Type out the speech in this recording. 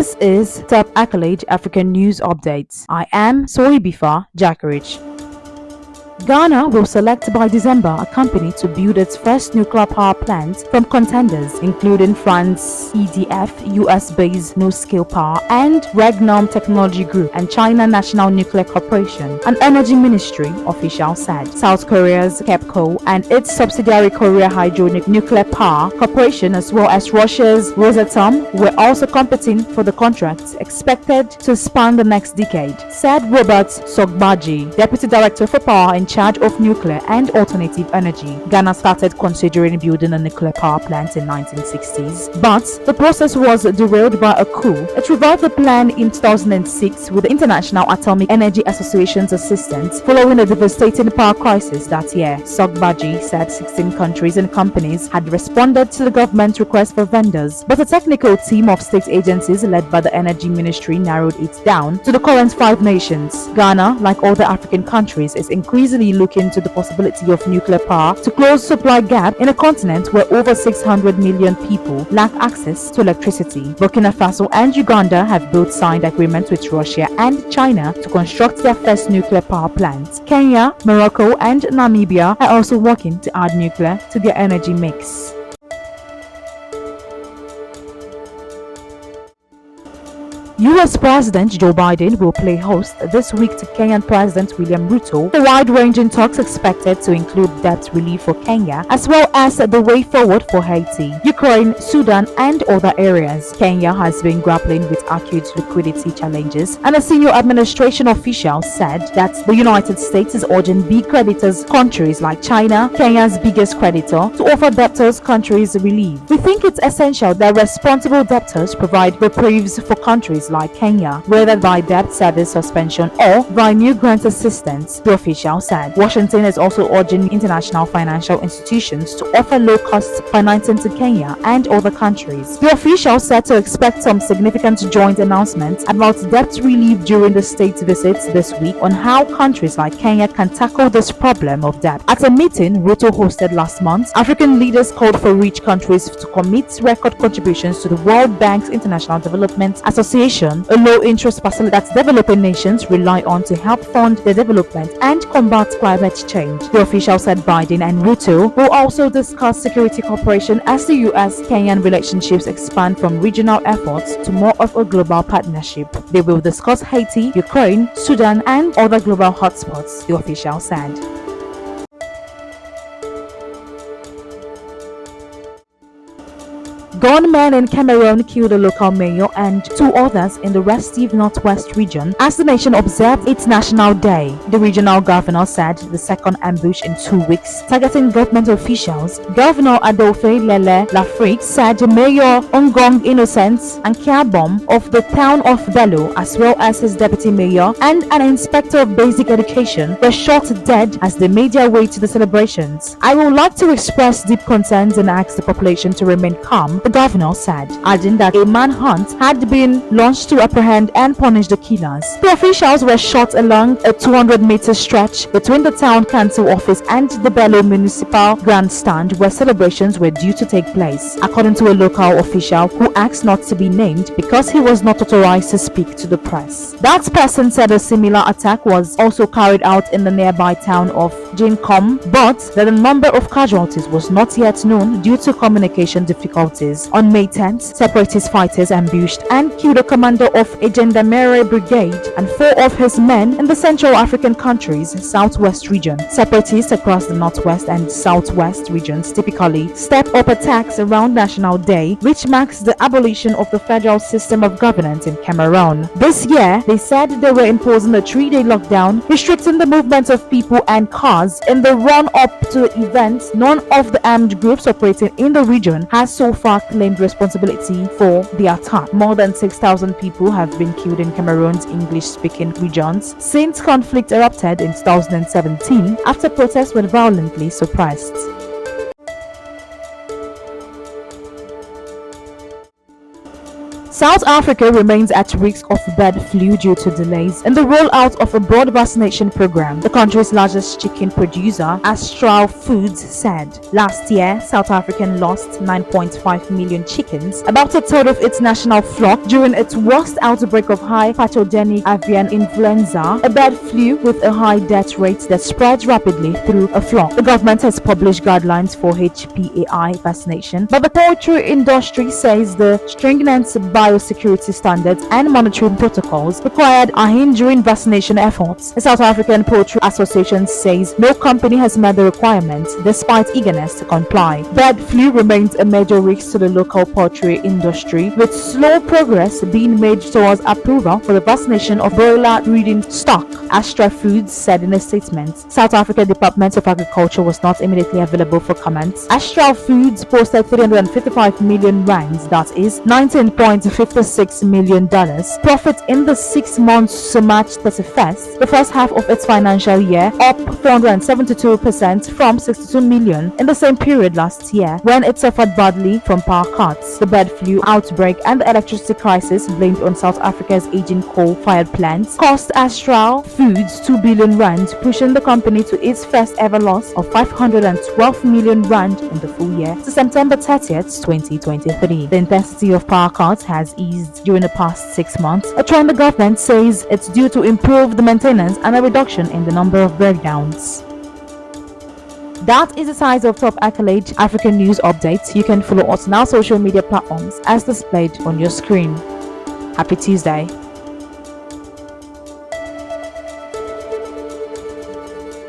This is Top Accolade African News Updates. I am Sohibifa Jakarich. Ghana will select by December a company to build its first nuclear power plant from contenders, including France, EDF, US-based NuScale Power, and Regnum Technology Group, and China National Nuclear Corporation, an energy ministry official said. South Korea's Kepco and its subsidiary Korea Hydro Nuclear Power Corporation, as well as Russia's ROSATOM, were also competing for the contracts expected to span the next decade, said Robert Sogbadji, Deputy Director for Power in charge of nuclear and alternative energy. Ghana started considering building a nuclear power plant in 1960s, but the process was derailed by a coup. It revived the plan in 2006 with the International Atomic Energy Association's assistance following a devastating power crisis that year. Sogbadji said 16 countries and companies had responded to the government's request for vendors, but a technical team of state agencies led by the Energy Ministry narrowed it down to the current 5 nations. Ghana, like other African countries, is increasingly looking to the possibility of nuclear power to close supply gap in a continent where over 600 million people lack access to electricity. Burkina Faso and Uganda have both signed agreements with Russia and China to construct their first nuclear power plants. Kenya, Morocco, and Namibia are also working to add nuclear to their energy mix. US President Joe Biden will play host this week to Kenyan President William Ruto. The wide-ranging talks expected to include debt relief for Kenya, as well as the way forward for Haiti, Ukraine, Sudan, and other areas. Kenya has been grappling with acute liquidity challenges, and a senior administration official said that the United States is urging big creditors, countries like China, Kenya's biggest creditor, to offer debtors countries relief. We think it's essential that responsible debtors provide reprieves for countries like Kenya, whether by debt service suspension or by new grant assistance, the official said. Washington is also urging international financial institutions to offer low-cost financing to Kenya and other countries. The official said to expect some significant joint announcements about debt relief during the state's visits this week on how countries like Kenya can tackle this problem of debt. At a meeting Ruto hosted last month, African leaders called for rich countries to commit record contributions to the World Bank's International Development Association, a low-interest facility that developing nations rely on to help fund their development and combat climate change. The official said Biden and Ruto will also discuss security cooperation as the US-Kenyan relationships expand from regional efforts to more of a global partnership. They will discuss Haiti, Ukraine, Sudan, and other global hotspots, the official said. Gunmen in Cameroon killed a local mayor and 2 others in the restive northwest region as the nation observed its National Day. The regional governor said the second ambush in 2 weeks, targeting government officials. Governor Adolphe Lele Lafrique said Mayor Ngong Innocence and Kiabom of the town of Bello, as well as his deputy mayor and an inspector of basic education, were shot dead as they made their way to the celebrations. I would like to express deep concerns and ask the population to remain calm, the governor said, adding that a manhunt had been launched to apprehend and punish the killers. The officials were shot along a 200-meter stretch between the town council office and the Bello Municipal Grandstand, where celebrations were due to take place, according to a local official who asked not to be named because he was not authorized to speak to the press. That person said a similar attack was also carried out in the nearby town of Jinkom, but that the number of casualties was not yet known due to communication difficulties. On May 10th, separatist fighters ambushed and killed a commander of a Gendarmerie brigade and 4 of his men in the Central African country's southwest region. Separatists across the northwest and southwest regions typically step up attacks around National Day, which marks the abolition of the federal system of governance in Cameroon. This year, they said they were imposing a 3-day lockdown, restricting the movement of people and cars. In the run-up to the event, none of the armed groups operating in the region has so far claimed responsibility for the attack. More than 6,000 people have been killed in Cameroon's English-speaking regions since conflict erupted in 2017 after protests were violently suppressed. South Africa remains at risk of bird flu due to delays in the rollout of a broad vaccination program, the country's largest chicken producer, Astral Foods, said. Last year, South Africa lost 9.5 million chickens, about a third of its national flock, during its worst outbreak of high pathogenic avian influenza, a bird flu with a high death rate that spreads rapidly through a flock. The government has published guidelines for HPAI vaccination, but the poultry industry says the stringent biosecurity standards and monitoring protocols required are hindering vaccination efforts. The South African Poultry Association says no company has met the requirements despite eagerness to comply. Bird flu remains a major risk to the local poultry industry, with slow progress being made towards approval for the vaccination of broiler breeding stock, Astra Foods said in a statement. South Africa Department of Agriculture was not immediately available for comments. Astral Foods posted 355 million rands, that is $19.56 million, profit in the 6 months to March 31st, the first half of its financial year, up 472% from 62 million in the same period last year, when it suffered badly from power cuts. The bird flu outbreak and the electricity crisis blamed on South Africa's aging coal-fired plants cost Astral Foods 2 billion rand, pushing the company to its first ever loss of 512 million rand in the full year to September 30th, 2023. The intensity of power cuts has eased during the past 6 months, a trend the government says it's due to improved maintenance and a reduction in the number of breakdowns. That is the size of top accolade African news updates. You can follow us on our social media platforms as displayed on your screen. Happy Tuesday.